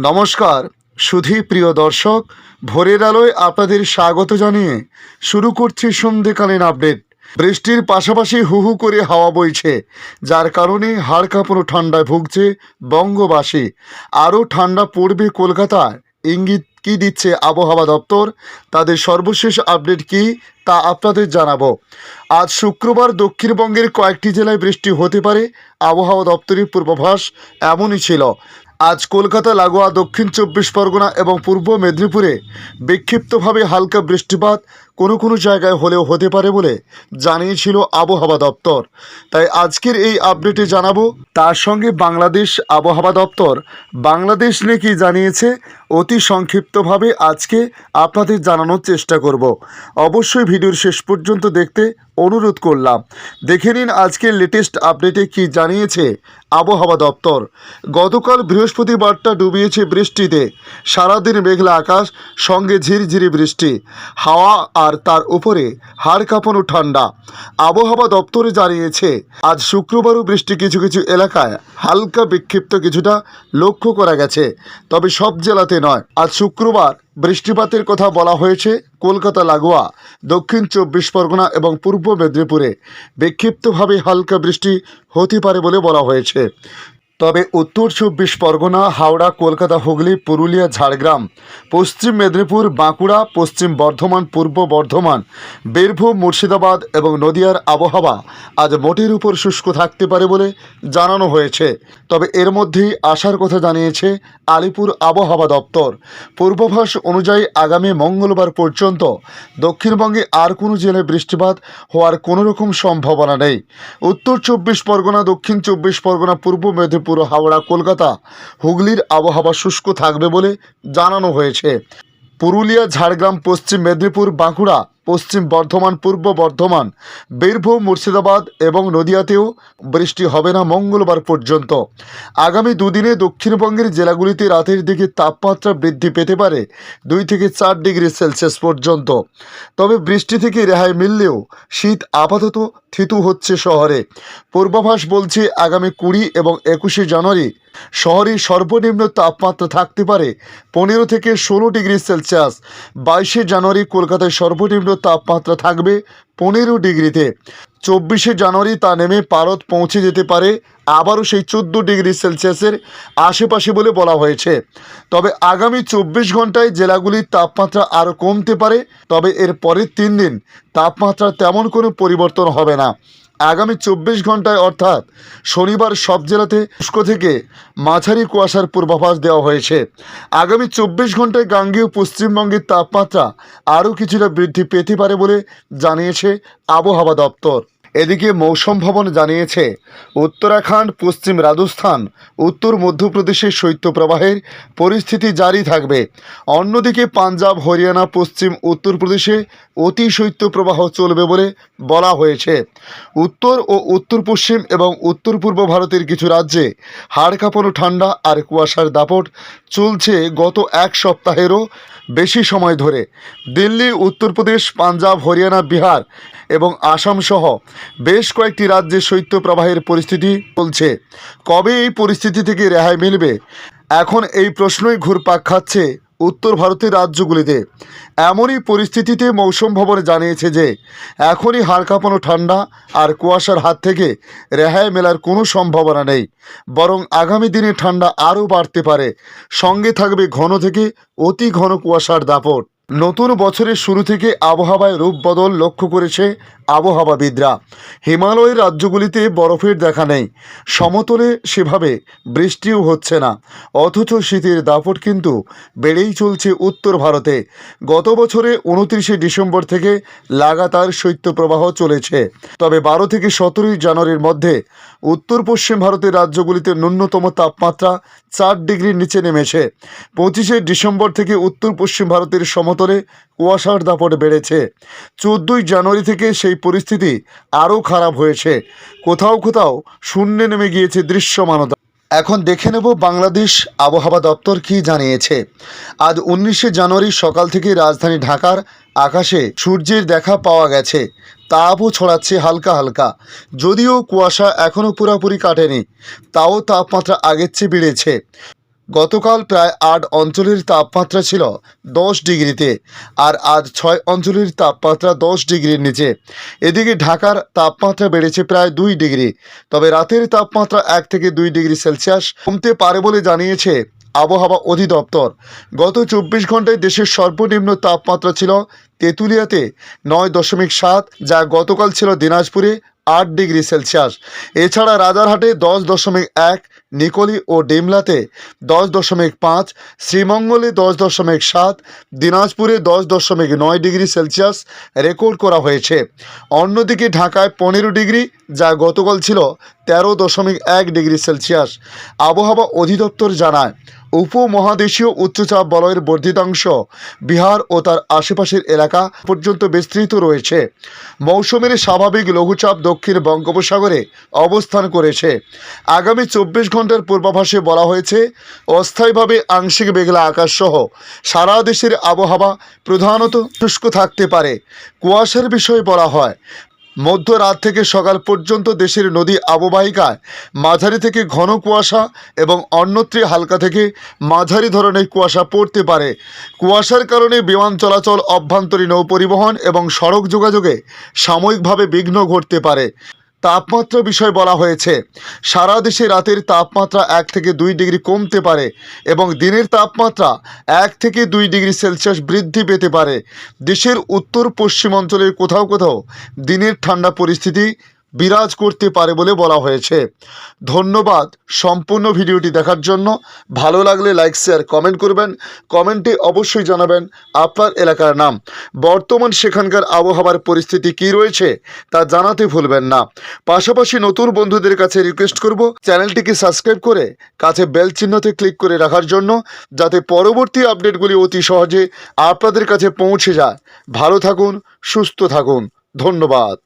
নমস্কার সুধী প্রিয় দর্শক, ভোরের আলোয় আপনাদের স্বাগত জানিয়ে শুরু করছি সন্ধ্যেকালীন আপডেট। বৃষ্টির পাশাপাশি হু হু করে হাওয়া বইছে, যার কারণে হাড় কাঁপানো ঠান্ডায় ভুগছে বঙ্গবাসী। আরও ঠান্ডা পড়বে কলকাতায়, ইঙ্গিত কি দিচ্ছে আবহাওয়া দপ্তর, তাদের সর্বশেষ আপডেট কি তা আপনাদের জানাবো। আজ শুক্রবার দক্ষিণবঙ্গের কয়েকটি জেলায় বৃষ্টি হতে পারে, আবহাওয়া দপ্তরের পূর্বাভাস এমনই ছিল। আজ কলকাতা লাগোয়া দক্ষিণ 24 পরগনা এবং পূর্ব মেদিনীপুরে বিক্ষিপ্তভাবে হালকা বৃষ্টিপাত কোনো কোনো জায়গায় হলেও হতে পারে বলে জানিয়েছিল আবহাওয়া দপ্তর। তাই আজকের এই আপডেটে জানাবো। তার সঙ্গে বাংলাদেশ আবহাওয়া দপ্তর বাংলাদেশ নিয়ে কি জানিয়েছে অতি সংক্ষিপ্তভাবে আজকে আপনাদের জানানোর চেষ্টা করব। অবশ্যই ভিডিওর শেষ পর্যন্ত দেখতে অনুরোধ করলাম। দেখে নিন আজকের লেটেস্ট আপডেটে কি জানিয়েছে আবহাওয়া দপ্তর। গতকাল বৃহস্পতিবারটা ডুবিয়েছে বৃষ্টিতে, সারাদিন মেঘলা আকাশ, সঙ্গে ঝিরঝিরি বৃষ্টি, হাওয়া আর তার উপরে হাড় কাঁপানো ঠান্ডা। আবহাওয়া দপ্তরে জানিয়েছে আজ শুক্রবারও বৃষ্টি কিছু কিছু এলাকায় হালকা বিক্ষিপ্ত কিছুটা লক্ষ্য করা গেছে, তবে সব জেলাতে নয়। আজ শুক্রবার বৃষ্টিপাতের কথা বলা হয়েছে কলকাতা লাগোয়া দক্ষিণ 24 পরগনা এবং পূর্ব মেদিনীপুরে বিক্ষিপ্তভাবে হালকা বৃষ্টি হতে পারে বলে বলা হয়েছে। তবে উত্তর 24 পরগনা, হাওড়া, কলকাতা, হুগলি, পুরুলিয়া, ঝাড়গ্রাম, পশ্চিম মেদিনীপুর, বাঁকুড়া, পশ্চিম বর্ধমান, পূর্ব বর্ধমান, বীরভূম, মুর্শিদাবাদ এবং নদিয়ার আবহাওয়া আজ মোটের উপর শুষ্ক থাকতে পারে বলে জানানো হয়েছে। তবে এর মধ্যেই আসার কথা জানিয়েছে আলিপুর আবহাওয়া দপ্তর। পূর্বাভাস অনুযায়ী আগামী মঙ্গলবার পর্যন্ত দক্ষিণবঙ্গে আর কোনো জেলায় বৃষ্টিপাত হওয়ার কোনো রকম সম্ভাবনা নেই। উত্তর 24 পরগনা, দক্ষিণ 24 পরগনা, পূর্ব মেদিনীপুর, হাওড়া, কলকাতা, হুগলির আবহাওয়া শুষ্ক থাকবে বলে জানানো হয়েছে। পুরুলিয়া, ঝাড়গ্রাম, পশ্চিম মেদিনীপুর, বাঁকুড়া, পশ্চিম বর্ধমান, পূর্ব বর্ধমান, বীরভূম, মুর্শিদাবাদ এবং নদিয়াতেও বৃষ্টি হবে না মঙ্গলবার পর্যন্ত। আগামী দুদিনে দক্ষিণবঙ্গের জেলাগুলিতে রাতের দিকে তাপমাত্রা বৃদ্ধি পেতে পারে 2 থেকে 4 ডিগ্রি সেলসিয়াস পর্যন্ত। তবে বৃষ্টি থেকে রেহাই মিললেও শীত আপাতত থিতু হচ্ছে শহরে। পূর্বাভাস বলছে আগামী 20 এবং 21শে জানুয়ারি শহরে সর্বনিম্ন তাপমাত্রা থাকতে পারে 15 থেকে 16 ডিগ্রি সেলসিয়াস। 22শে জানুয়ারি কলকাতায় সর্বনিম্ন তাপমাত্রা থাকবে 15 ডিগ্রিতে। 24শে জানুয়ারি তা নেমে পারদ পৌঁছে যেতে পারে আবারও সেই 14 ডিগ্রি সেলসিয়াসের আশেপাশে বলে বলা হয়েছে। তবে আগামী 24 ঘন্টায় জেলাগুলির তাপমাত্রা আরও কমতে পারে, তবে এর পরের 3 দিন তাপমাত্রা তেমন কোনো পরিবর্তন হবে না। আগামী 24 ঘন্টায় অর্থাৎ শনিবার সব জেলাতে শুষ্ক থেকে মাঝারি কুয়াশার পূর্বাভাস দেওয়া হয়েছে। আগামী 24 ঘন্টায় গাঙ্গেয় পশ্চিমবঙ্গের তাপমাত্রা আরও কিছুটা বৃদ্ধি পেতে পারে বলে জানিয়েছে আবহাওয়া দপ্তর। এদিকে মৌসুম ভবন জানিয়েছে উত্তরাখণ্ড, পশ্চিম রাজস্থান, উত্তর মধ্যপ্রদেশের শৈত্যপ্রবাহের পরিস্থিতি জারি থাকবে। অন্যদিকে পাঞ্জাব, হরিয়ানা, পশ্চিম উত্তরপ্রদেশে অতি শৈত্যপ্রবাহ চলবে বলে বলা হয়েছে। উত্তর ও উত্তর পশ্চিম এবং উত্তর পূর্ব ভারতের কিছু রাজ্যে হাড় কাঁপানো ঠান্ডা আর কুয়াশার দাপট চলছে গত এক সপ্তাহেরও বেশি সময় ধরে। দিল্লি, উত্তরপ্রদেশ, পাঞ্জাব, হরিয়ানা, বিহার এবং আসাম সহ বেশ কয়েকটি রাজ্যে শৈত্যপ্রবাহের পরিস্থিতি চলছে। কবে এই পরিস্থিতি থেকে রেহাই মিলবে, এখন এই প্রশ্নই ঘুরপাক খাচ্ছে উত্তর ভারতের রাজ্যগুলিতে। এমনই পরিস্থিতিতে মৌসুম ভবন জানিয়েছে যে এখনই হাড় কাঁপানো ঠান্ডা আর কুয়াশার হাত থেকে রেহাই মেলার কোনো সম্ভাবনা নেই, বরং আগামী দিনে ঠান্ডা আরও বাড়তে পারে। সঙ্গে থাকবে ঘন থেকে অতি ঘন কুয়াশার দাপট। নতুন বছরের শুরু থেকে আবহাওয়ায় রূপ বদল লক্ষ্য করেছে আবহাওয়াবিদরা। হিমালয়ের রাজ্যগুলিতে বরফের দেখা নেই, সমতলে সেভাবে বৃষ্টিও হচ্ছে না, অথচ শীতের দাপট কিন্তু বেড়েই চলছে উত্তর ভারতে। গত বছরে 29শে ডিসেম্বর থেকে লাগাতার শৈত্যপ্রবাহ চলেছে। তবে 12 থেকে 17 জানুয়ারির মধ্যে উত্তর পশ্চিম ভারতের রাজ্যগুলিতে ন্যূনতম তাপমাত্রা 4 ডিগ্রির নিচে নেমেছে। 25শে ডিসেম্বর থেকে উত্তর পশ্চিম ভারতের সমতলে কুয়াশার দাপট বেড়েছে। 14ই জানুয়ারি থেকে সেই পরিস্থিতি আরও খারাপ হয়েছে। কোথাও কোথাও শূন্যে নেমে গিয়েছে দৃশ্যমানতা। এখন দেখে নেব বাংলাদেশ আবহাওয়া দপ্তর কি জানিয়েছে। আজ 19শে জানুয়ারি সকাল থেকে রাজধানী ঢাকার আকাশে সূর্যের দেখা পাওয়া গেছে। তাপও ছড়াচ্ছে হালকা হালকা, যদিও কুয়াশা এখনও পুরোপুরি কাটেনি, তাও তাপমাত্রা আগের চেয়ে বেড়েছে। গতকাল প্রায় ৮ অঞ্চলের তাপমাত্রা ছিল ১০ ডিগ্রিতে, আর আজ ৬ অঞ্চলের তাপমাত্রা ১০ ডিগ্রির নিচে। এদিকে ঢাকার তাপমাত্রা বেড়েছে প্রায় ২ ডিগ্রি, তবে রাতের তাপমাত্রা ১ থেকে ২ ডিগ্রি সেলসিয়াস কমতে পারে বলে জানিয়েছে আবহাওয়া অধিদপ্তর। গত ২৪ ঘন্টায় দেশের সর্বনিম্ন তাপমাত্রা ছিল তেঁতুলিয়াতে ৯.৭, যা গতকাল ছিল দিনাজপুরে ৮ ডিগ্রি সেলসিয়াস। এছাড়া রাজারহাটে ১০.১, নিকলি ও ডিমলাতে ১০.৫, শ্রীমঙ্গলে ১০.৭, দিনাজপুরে ১০.৯ ডিগ্রি সেলসিয়াস রেকর্ড করা হয়েছে। অন্যদিকে ঢাকায় ১৫ ডিগ্রি, যা গতকাল ছিল ১৩.১ ডিগ্রি সেলসিয়াস। আবহাওয়া অধিদপ্তর জানায়, উপমহাদেশীয় উচ্চচাপ বলয়ের বর্ধিতাংশ বিহার ও তার আশেপাশের এলাকা পর্যন্ত বিস্তৃত রয়েছে। মৌসুমের স্বাভাবিক লঘুচাপ দক্ষিণ বঙ্গোপসাগরে অবস্থান করেছে। আগামী ২৪ ঘন্টার পূর্বাভাসে বলা হয়েছে, অস্থায়ীভাবে আংশিক মেঘলা আকাশ সহ সারা দেশের আবহাওয়া প্রধানত শুষ্ক থাকতে পারে। কুয়াশার বিষয়ে বলা হয়, মধ্যরাত থেকে সকাল পর্যন্ত দেশের নদী অববাহিকায় মাঝারি থেকে ঘন কুয়াশা এবং অন্যত্রে হালকা থেকে মাঝারি ধরনের কুয়াশা পড়তে পারে। কুয়াশার কারণে বিমান চলাচল, অভ্যন্তরীণ নৌ পরিবহন এবং সড়ক যোগাযোগে সাময়িকভাবে বিঘ্ন ঘটতে পারে। তাপমাত্রা বিষয়ে বলা হয়েছে, সারা দেশে রাতের তাপমাত্রা ১ থেকে ২ ডিগ্রি কমতে পারে এবং দিনের তাপমাত্রা ১ থেকে ২ ডিগ্রি সেলসিয়াস বৃদ্ধি পেতে পারে। দেশের উত্তর পশ্চিম অঞ্চলের কোথাও কোথাও দিনের ঠান্ডা পরিস্থিতি বিরাজ করতে পারে বলে বলা হয়েছে। ধন্যবাদ সম্পূর্ণ ভিডিওটি দেখার জন্য। ভালো লাগলে লাইক, শেয়ার, কমেন্ট করবেন। কমেন্টে অবশ্যই জানাবেন আপনার এলাকার নাম। বর্তমান সেখানকার আবহাওয়ার পরিস্থিতি কী রয়েছে তা জানাতে ভুলবেন না। পাশাপাশি নতুন বন্ধুদের কাছে রিকোয়েস্ট করব, চ্যানেলটিকে সাবস্ক্রাইব করে কাছে বেল চিহ্নতে ক্লিক করে রাখার জন্য, যাতে পরবর্তী আপডেটগুলি অতি সহজে আপনাদের কাছে পৌঁছে যায়। ভালো থাকুন, সুস্থ থাকুন। ধন্যবাদ।